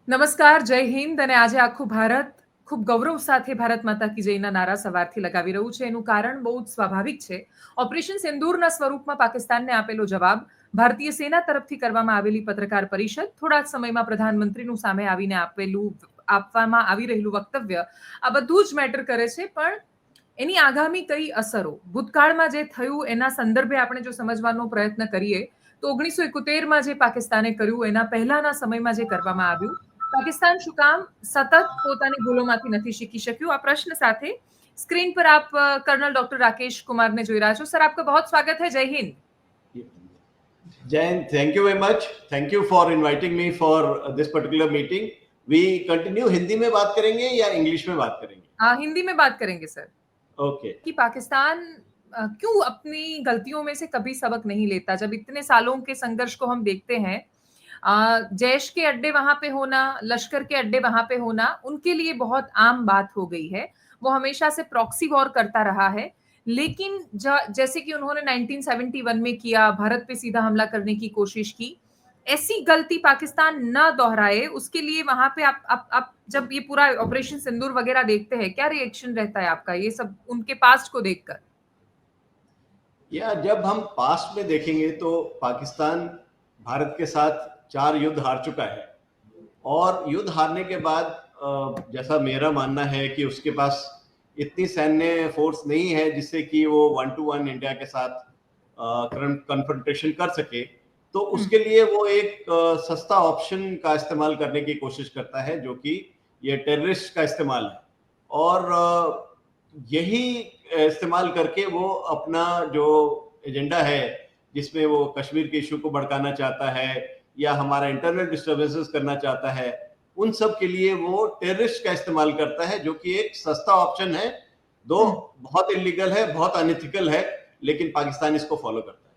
નમસ્કાર, જય હિન્દ અને આજે આખું ભારત ખૂબ ગૌરવ સાથે ભારત માતા કી જયના નારા સવારથી લગાવી રહ્યું છે. એનું કારણ બહુ જ સ્વાભાવિક છે. ઓપરેશન સિંદૂરના સ્વરૂપમાં પાકિસ્તાનને આપેલો જવાબ, ભારતીય સેના તરફથી કરવામાં આવેલી પત્રકાર પરિષદ, થોડા જ સમયમાં પ્રધાનમંત્રીનું સામે આવીને આપવામાં આવી રહેલું વક્તવ્ય, આ બધું જ મેટર કરે છે. પણ એની આગામી કઈ અસરો, ભૂતકાળમાં જે થયું એના સંદર્ભે આપણે જો સમજવાનો પ્રયત્ન કરીએ તો 1971માં જે પાકિસ્તાને કર્યું એના પહેલાના સમયમાં જે કરવામાં આવ્યું, પાकिस्तान શું કામ સતત પોતાની ભૂલોમાંથી નથી શીખી શક્યું? આ પ્રશ્ન સાથે સ્ક્રીન પર આપ કર્નલ ડॉक्टर राकेश कुमार ने જોઈ રહ્યા છો. સર, आपका बहुत स्वागत है. जय Hind. Jain, thank you very much. Thank you for inviting me for this particular meeting. We continue Hindi में बात करेंगे या इंग्लिश में बात करेंगे? हिंदी में बात करेंगे सर. ओके. कि पाकिस्तान क्यों अपनी गलतियों में से कभी सबक नहीं लेता? जब इतने सालों के संघर्ष को हम देखते हैं, जैश के अड्डे वहां पे होना, लश्कर के अड्डे वहां पे होना उनके लिए बहुत आम बात हो गई है. वो हमेशा से प्रॉक्सी वॉर करता रहा है. लेकिन जैसे कि उन्होंने 1971 में किया, भारत पे सीधा हमला करने की कोशिश की, ऐसी गलती पाकिस्तान न दोहराए उसके लिए वहां पे आप जब ये पूरा ऑपरेशन सिंदूर वगैरह देखते हैं, क्या रिएक्शन रहता है आपका ये सब उनके पास्ट को देखकर? या जब हम पास्ट में देखेंगे तो पाकिस्तान भारत के साथ 4 युद्ध हार चुका है और युद्ध हारने के बाद जैसा मेरा मानना है कि उसके पास इतनी सैन्य फोर्स नहीं है जिससे कि वो 1-to-1 इंडिया के साथ कन्फ्रंटेशन कर सके, तो उसके लिए वो एक सस्ता ऑप्शन का इस्तेमाल करने की कोशिश करता है, जो कि ये टेररिस्ट का इस्तेमाल है. और यही इस्तेमाल करके वो अपना जो एजेंडा है, जिसमें वो कश्मीर के इशू को भड़काना चाहता है या हमारा इंटरनल डिस्टर्बेंसेस करना चाहता है, उन सब के लिए वो टेररिस्ट का इस्तेमाल करता है, जो कि एक सस्ता ऑप्शन है. दो बहुत इलीगल है, बहुत अनएथिकल है, लेकिन पाकिस्तान इसको फॉलो करता है.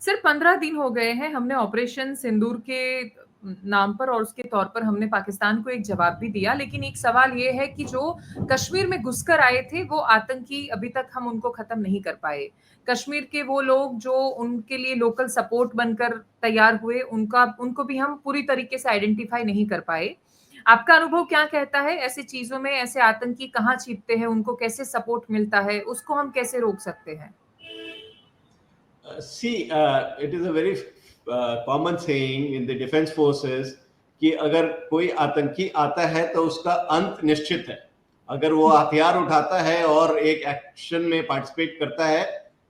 सिर्फ 15 दिन हो गए हैं, हमने ऑपरेशन सिंदूर के नाम पर और उसके तौर पर हमने पाकिस्तान को एक जवाब भी दिया. लेकिन एक सवाल ये है कि जो कश्मीर में घुसकर आए थे वो आतंकी, अभी तक हम उनको खत्म नहीं कर पाए. कश्मीर के वो लोग जो उनके लिए लोकल सपोर्ट बनकर तैयार हुए, उनको भी हम पूरी तरीके से आइडेंटिफाई नहीं कर पाए. आपका अनुभव क्या कहता है? ऐसी चीजों में ऐसे आतंकी कहाँ छिपते हैं, उनको कैसे सपोर्ट मिलता है, उसको हम कैसे रोक सकते हैं? It is a very common saying in the defense forces कि अगर कोई आतंकी आता है तो उसका अंत निश्चित है. अगर वो हथियार उठाता है और एक एक्शन में पार्टिसिपेट करता है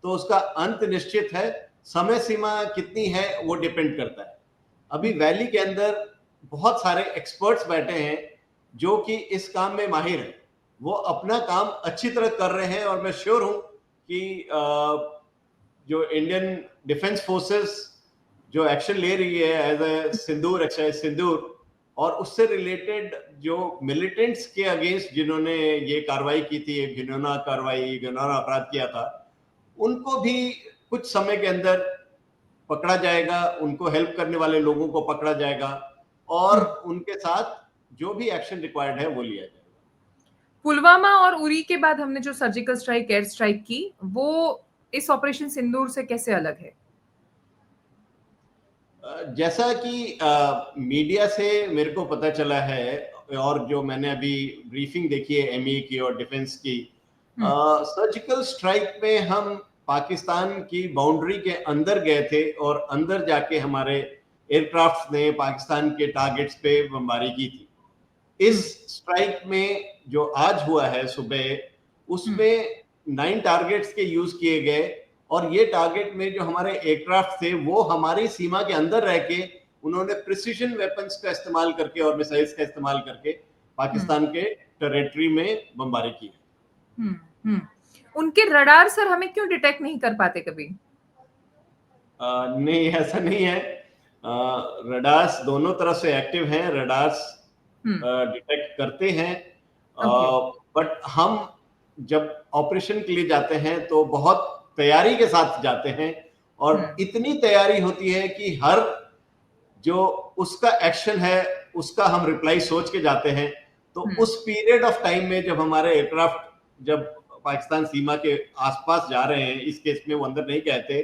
तो उसका अंत निश्चित है. समय सीमा कितनी है वो डिपेंड करता है. अभी वैली के अंदर बहुत सारे एक्सपर्ट्स बैठे हैं जो कि इस काम में माहिर हैं. वो अपना काम अच्छी तरह कर रहे हैं और मैं श्योर हूं कि जो इंडियन डिफेंस फोर्सेस जो एक्शन ले रही है एज ए सिंदूर एक्सरसाइज सिंदूर, और उससे रिलेटेड जो मिलिटेंट्स के अगेंस्ट जिन्होंने ये कार्रवाई की थी, एक घिनौना कार्रवाई, घिनौना अपराध किया था, उनको भी कुछ समय के अंदर पकड़ा जाएगा. उनको हेल्प करने वाले लोगों को पकड़ा जाएगा और उनके साथ जो भी एक्शन रिक्वायर्ड है वो लिया जाएगा. पुलवामा और उरी के बाद हमने जो सर्जिकल स्ट्राइक, एयर स्ट्राइक की, वो इस ऑपरेशन सिंदूर से कैसे अलग है? जैसा कि मीडिया से मेरे को पता चला है और जो मैंने अभी ब्रीफिंग देखी है एमई की और डिफेंस की, सर्जिकल स्ट्राइक में हम पाकिस्तान की बाउंड्री के अंदर गए थे और अंदर जाके हमारे एयरक्राफ्ट ने पाकिस्तान के टारगेट्स पे बमबारी की थी. इस स्ट्राइक में जो आज हुआ है सुबह, उसमें 9 टारगेट्स के यूज किए गए और ये टारगेट में जो हमारे एयरक्राफ्ट थे वो हमारी सीमा के अंदर रह के उन्होंने प्रिसिजन वेपन्स का इस्तेमाल करके और मिसाइल्स का इस्तेमाल करके पाकिस्तान के टेरिटरी में बमबारी की है. उनके रडार सर हमें क्यों डिटेक्ट नहीं कर पाते कभी? नहीं, ऐसा नहीं है. रडार्स दोनों तरफ से एक्टिव हैं. रडार्स डिटेक्ट करते हैं, बट हम जब ऑपरेशन के लिए जाते हैं तो बहुत तैयारी के साथ जाते हैं और इतनी तैयारी होती है कि हर जो उसका एक्शन है उसका हम रिप्लाई सोच के जाते हैं. तो उस पीरियड ऑफ टाइम में जब हमारे एयरक्राफ्ट जब पाकिस्तान सीमा के आसपास जा रहे हैं, इस केस में वो अंदर नहीं गए थे,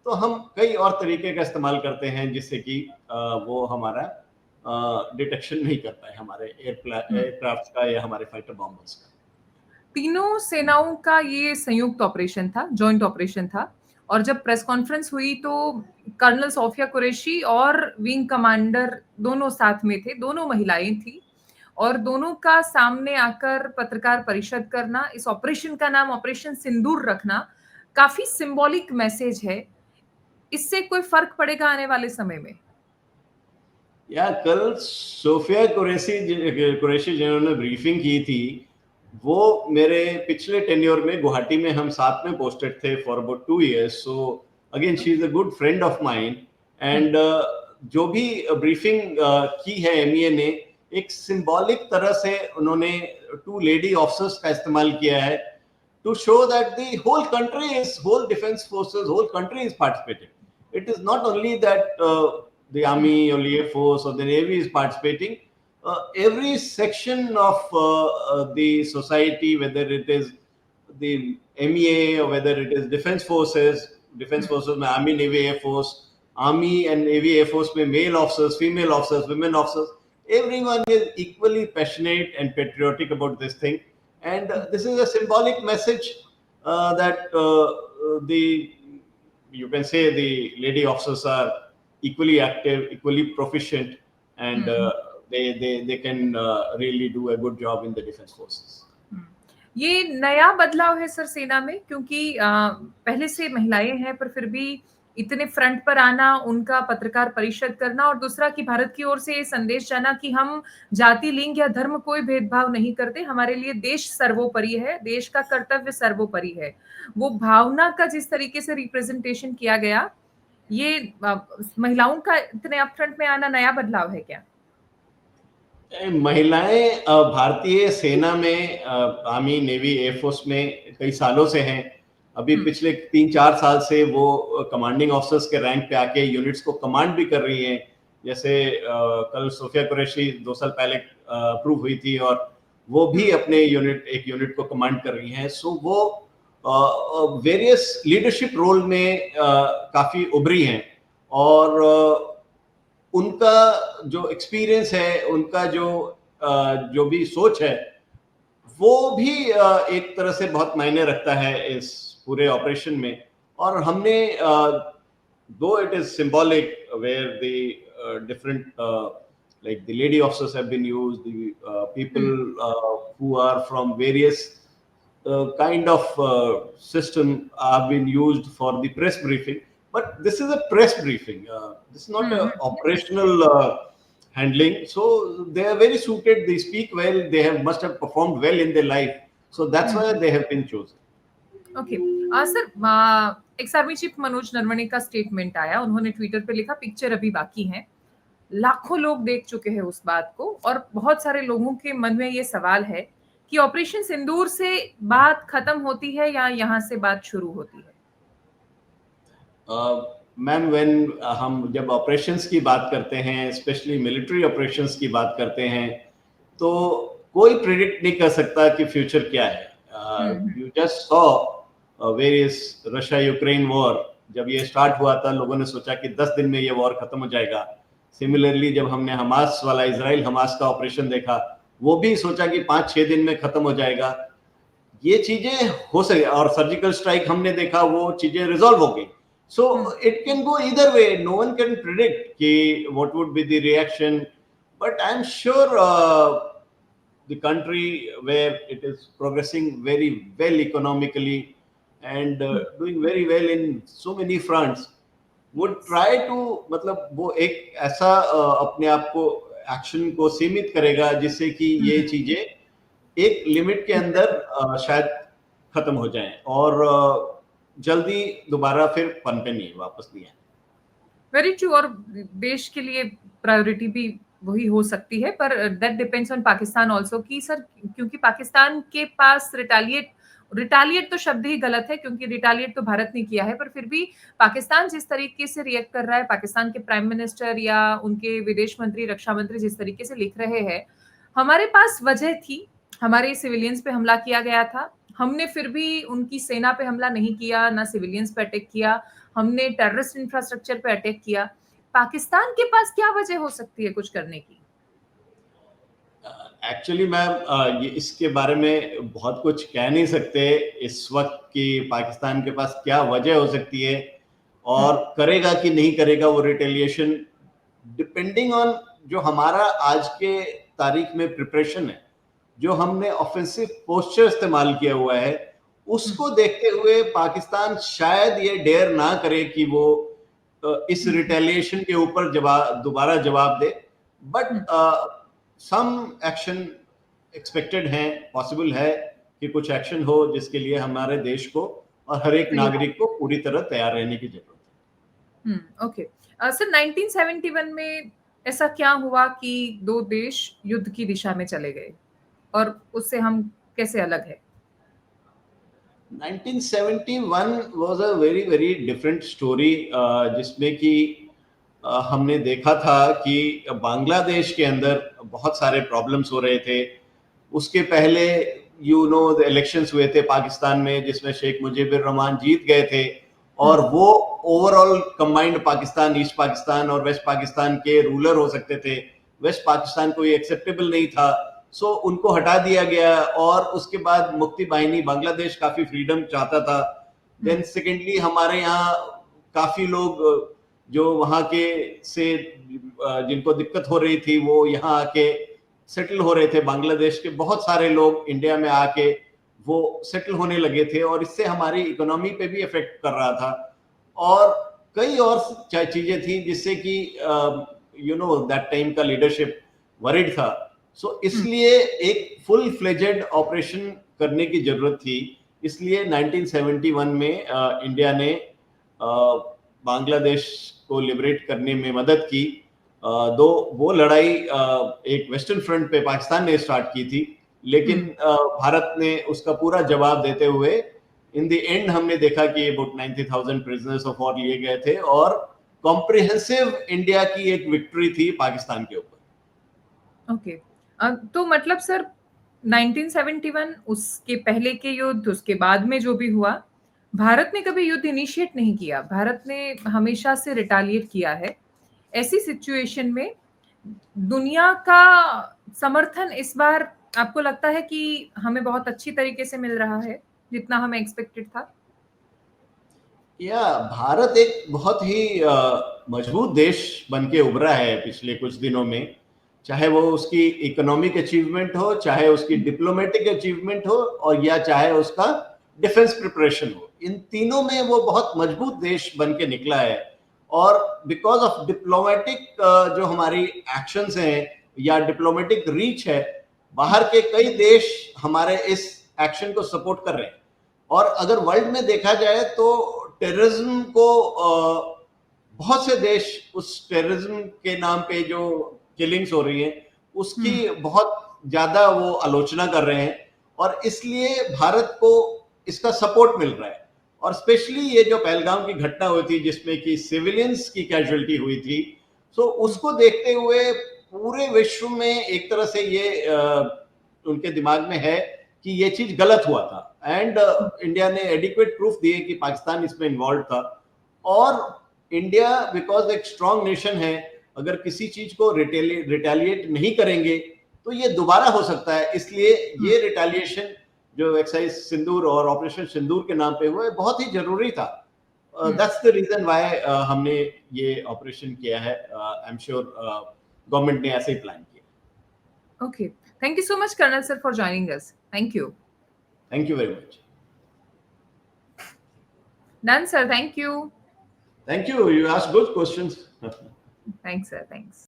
तो हम कई और तरीके का इस्तेमाल करते हैं जिससे कि वो हमारा डिटेक्शन नहीं कर पाए हमारे एयरक्राफ्ट का या हमारे फाइटर बॉम्बर्स का। तीनों सेनाओं का ये संयुक्त ऑपरेशन था, जॉइंट ऑपरेशन था। और जब प्रेस कॉन्फ्रेंस हुई तो कर्नल सोफिया कुरैशी और विंग कमांडर दोनों साथ में थे, दोनों महिलाएं थी और दोनों का सामने आकर पत्रकार परिषद करना, इस ऑपरेशन का नाम ऑपरेशन सिंदूर रखना काफी सिंबॉलिक मैसेज है। इससे कोई फर्क पड़ेगा आने वाले समय में? या कल सोफिया कुरैशी जिन्होंने ब्रीफिंग की थी, वो मेरे पिछले टेन्योर में गुवाहाटी में हम साथ में पोस्टेड थे for about 2 years. So again she is a good friend of mine and जो भी ब्रीफिंग की है एमईए ने, एक सिंबॉलिक तरह से उन्होंने 2 लेडी ऑफिसर्स का इस्तेमाल किया है to show that the whole country is, whole defense forces, whole country is participating. It is not only that the army or the air force or the navy is participating. Every section of the society, whether it is the MEA or whether it is defense forces में army, navy, air force, army and navy, air force में male officers, female officers, women officers, everyone is equally passionate and patriotic about this thing. And this is a symbolic message that the, you can say, the lady officers are equally active, equally proficient, and they can really do a good job in the defense forces. ये नया बदलाव है sir सेना में, क्योंकि पहले से महिलाएं हैं पर फिर भी इतने फ्रंट पर आना, उनका पत्रकार परिषद करना और दूसरा कि भारत की ओर से ये संदेश जाना कि हम जाति, लिंग या धर्म कोई भेदभाव नहीं करते, हमारे लिए देश सर्वोपरि है, देश का कर्तव्य सर्वोपरि है। वो भावना का जिस तरीके से रिप्रेजेंटेशन किया गया, ये महिलाओं का इतने अपफ्रंट में आना नया बदलाव है क्या? महिलाएं भारतीय सेना में, आर्मी, नेवी, एयरफोर्स में कई सालों से हैं। अभी पिछले 3-4 साल से वो कमांडिंग ऑफिसर्स के रैंक पे आके यूनिट्स को कमांड भी कर रही हैं। जैसे कल सोफिया कुरैशी 2 साल पहले अप्रूव हुई थी और वो भी अपने एक यूनिट को कमांड कर रही हैं। सो वो वेरियस लीडरशिप रोल में काफी उभरी हैं और उनका जो एक्सपीरियंस है, उनका जो भी सोच है, वो भी एक तरह से बहुत मायने रखता है इस पूरे ऑपरेशन में। और हमने दो it is symbolic where the different like the lady officers have been used, the people who are from various kind of system have been used for the press briefing. But this is a press briefing. This is not an operational handling. So they are very suited. They speak well. They must have performed well in their life. So that's why they have been chosen. Okay. Sir, ex army chief Manoj Naravane का statement आया। उन्होंने Twitter पे लिखा, picture अभी बाकी है। लाखों लोग देख चुके हैं उस बात को और बहुत सारे लोगों के मन में ये सवाल है कि ऑपरेशन सिंदूर से बात खत्म होती है या यहाँ से बात शुरू होती है? मैम, हम जब ऑपरेशंस की बात करते हैं, स्पेशली मिलिट्री ऑपरेशंस की बात करते हैं, तो कोई प्रेडिक्ट नहीं कर सकता कि फ्यूचर क्या है। You just saw various Russia Ukraine war, जब ये स्टार्ट हुआ था लोगों ने सोचा कि 10 दिन में ये वॉर खत्म हो जाएगा। सिमिलरली जब हमने हमास वाला, इजराइल हमास का ऑपरेशन देखा, वो भी सोचा कि 5-6 दिन में खत्म हो जाएगा। ये चीजें हो सके, और सर्जिकल स्ट्राइक हमने देखा, वो चीजें रिजॉल्व हो गई। So it can go either way. No one can predict what would be the reaction, but I'm sure the country where it is progressing very well economically and doing very well in so many fronts would try to, मतलब वो एक ऐसा अपने आप को, action को सीमित करेगा जिससे कि ये चीजें एक लिमिट के अंदर शायद खत्म हो जाएं और जल्दी दोबारा फिर पनपे नहीं, वापस नहीं है। Very true. और देश के लिए प्रायोरिटी भी वही हो सकती है, पर that depends on Pakistan also कि सर, क्योंकि पाकिस्तान के पास रिटालिएट तो शब्द ही गलत है, क्योंकि रिटालिएट तो भारत ने किया है, पर फिर भी पाकिस्तान जिस तरीके से रिएक्ट कर रहा है, पाकिस्तान के प्राइम मिनिस्टर या उनके विदेश मंत्री, रक्षा मंत्री जिस तरीके से लिख रहे हैं, हमारे पास वजह थी, हमारे सिविलियंस पे हमला किया गया था, हमने फिर भी उनकी सेना पे हमला नहीं किया, ना सिविलियंस पे अटैक किया, हमने टेररिस्ट इंफ्रास्ट्रक्चर पे अटैक किया। पाकिस्तान के पास क्या वजह हो सकती है कुछ करने की? एक्चुअली मैम ये इसके बारे में बहुत कुछ कह नहीं सकते इस वक्त कि पाकिस्तान के पास क्या वजह हो सकती है और करेगा कि नहीं करेगा वो रिटेलिएशन, डिपेंडिंग ऑन जो हमारा आज के तारीख में प्रिपरेशन है, जो हमने ऑफेंसिव पोस्चर इस्तेमाल किया हुआ है, उसको देखते हुए पाकिस्तान शायद ये डेयर ना करे कि वो इस रिटेलिएशन के ऊपर दोबारा जवाब दे। बट सम एक्शन एक्सपेक्टेड है, पॉसिबल है कि कुछ एक्शन हो जिसके लिए हमारे देश को और हर एक नागरिक को पूरी तरह तैयार रहने की जरूरत है। ओके। सर 1971 में ऐसा क्या हुआ कि दो देश युद्ध की दिशा में चले गए और उससे हम कैसे अलग है? 1971 was a very very different story, जिसमें कि हमने देखा था कि बांग्लादेश के अंदर बहुत सारे प्रॉब्लम्स हो रहे थे। उसके पहले द इलेक्शंस हुए थे पाकिस्तान में जिसमें शेख मुजीबुर रहमान जीत गए थे और वो overall combined Pakistan, east Pakistan और वेस्ट पाकिस्तान के रूलर हो सकते थे। वेस्ट पाकिस्तान को ये एक्सेप्टेबल नहीं था, सो उनको हटा दिया गया और उसके बाद मुक्ति बाहिनी बांग्लादेश काफी फ्रीडम चाहता था। देन सेकेंडली हमारे यहाँ काफी लोग जो वहां के से जिनको दिक्कत हो रही थी वो यहाँ आके सेटल हो रहे थे। बांग्लादेश के बहुत सारे लोग इंडिया में आके वो सेटल होने लगे थे और इससे हमारी इकोनॉमी पे भी इफेक्ट कर रहा था और कई और चीजें थी जिससे कि दैट टाइम का लीडरशिप वरिड था। सो इसलिए एक फुल फ्लेजेड ऑपरेशन करने की जरूरत थी। इसलिए 1971 में इंडिया ने बांग्लादेश को लिबरेट करने में मदद की। दो वो लड़ाई एक वेस्टर्न फ्रंट पे पाकिस्तान ने स्टार्ट की थी, लेकिन भारत ने उसका पूरा जवाब देते हुए इन द एंड हमने देखा कि अबाउट 90,000 प्रिजनर्स ऑफ वॉर लिए गए थे और कॉम्प्रिहेंसिव इंडिया की एक विक्ट्री थी पाकिस्तान के ऊपर। ओके। तो मतलब सर 1971 उसके पहले के युद्ध, उसके बाद में जो भी हुआ, भारत ने कभी युद्ध इनिशिएट नहीं किया। भारत ने हमेशा से रिटेलिएट किया है। ऐसी सिचुएशन में दुनिया का समर्थन इस बार आपको लगता है कि हमें बहुत अच्छी तरीके से मिल रहा है, जितना हमें एक्सपेक्टेड था? या भारत एक बहुत ही मजबूत देश बन के उभरा है पिछले कुछ दिनों में, चाहे वो उसकी इकोनॉमिक अचीवमेंट हो, चाहे उसकी डिप्लोमेटिक अचीवमेंट हो और या चाहे उसका डिफेंस प्रिपरेशन हो। इन तीनों में वो बहुत मजबूत देश बन के निकला है और बिकॉज ऑफ डिप्लोमेटिक जो हमारी एक्शंस हैं या डिप्लोमेटिक रीच है, बाहर के कई देश हमारे इस एक्शन को सपोर्ट कर रहे हैं। और अगर वर्ल्ड में देखा जाए तो टेररिज्म को बहुत से देश उस टेररिज्म के नाम पे जो किलिंग्स हो रही हैं उसकी बहुत ज्यादा वो आलोचना कर रहे हैं और इसलिए भारत को इसका सपोर्ट मिल रहा है। और स्पेशली ये जो पहलगाम की घटना हुई थी जिसमें कि सिविलियंस की कैजुअलिटी हुई थी, तो उसको देखते हुए पूरे विश्व में एक तरह से ये उनके दिमाग में है कि ये चीज गलत हुआ था एंड इंडिया ने एडिक्वेट प्रूफ दिए कि पाकिस्तान इसमें इन्वॉल्व था। और इंडिया बिकॉज एक स्ट्रांग नेशन है, अगर किसी चीज को रिटेलिएट नहीं करेंगे तो ये दोबारा हो सकता है। इसलिए ये रिटेलिएशन जो एक्सरसाइज सिंदूर और ऑपरेशन सिंदूर के नाम पे हुआ है बहुत ही जरूरी था। दैट्स द रीजन व्हाई हमने ये ऑपरेशन किया है। आई एम श्योर गवर्नमेंट ने ऐसे ही प्लान किया। Okay. Thank you so much colonel sir for joining us. Thank you. Thank you very much. Done, sir. Thank you. Thank you. You asked good questions. Thanks, sir. Thanks.